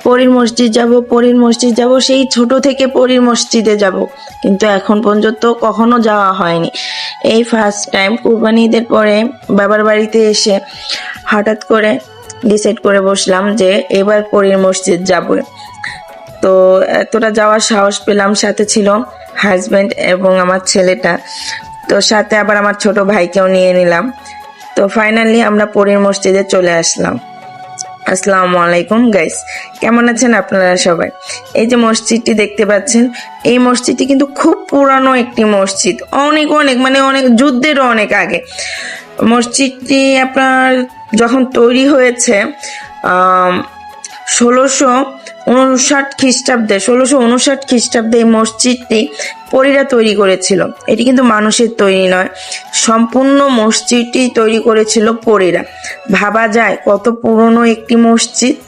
পরীর মসজিদ যাব, পরীর মসজিদ যাব, সেই ছোট থেকে পরীর মসজিদে যাব, কিন্তু এখন পর্যন্ত কখনো যাওয়া হয়নি। এই ফার্স্ট টাইম কুরবানি ঈদের পরে বাবার বাড়িতে এসে হঠাৎ করে ডিসাইড করে বসলাম যে এবার পরীর মসজিদ যাব। তো এতটা যাওয়ার সাহস পেলাম, সাথে ছিল হাজব্যান্ড এবং আমার ছেলেটা, তো সাথে আবার আমার ছোট ভাইকেও নিয়ে নিলাম। তো ফাইনালি আমরা পরীর মসজিদে চলে আসলাম। আসসালামু আলাইকুম গাইস, কেমন আছেন আপনারা সবাই? এই যে মসজিদটি দেখতে পাচ্ছেন, এই মসজিদটি কিন্তু খুব পুরানো একটি মসজিদ, অনেক অনেক মানে অনেক যুদ্ধেরও অনেক আগে। মসজিদটি আপনার যখন তৈরি হয়েছে 1659 খ্রিস্টাব্দে এই মসজিদটি পরীরা তৈরি করেছিল। এটি কিন্তু মানুষের তৈরি নয়, সম্পূর্ণ মসজিদটি তৈরি করেছিল পরীরা। ভাবা যায় কত পুরনো একটি মসজিদ।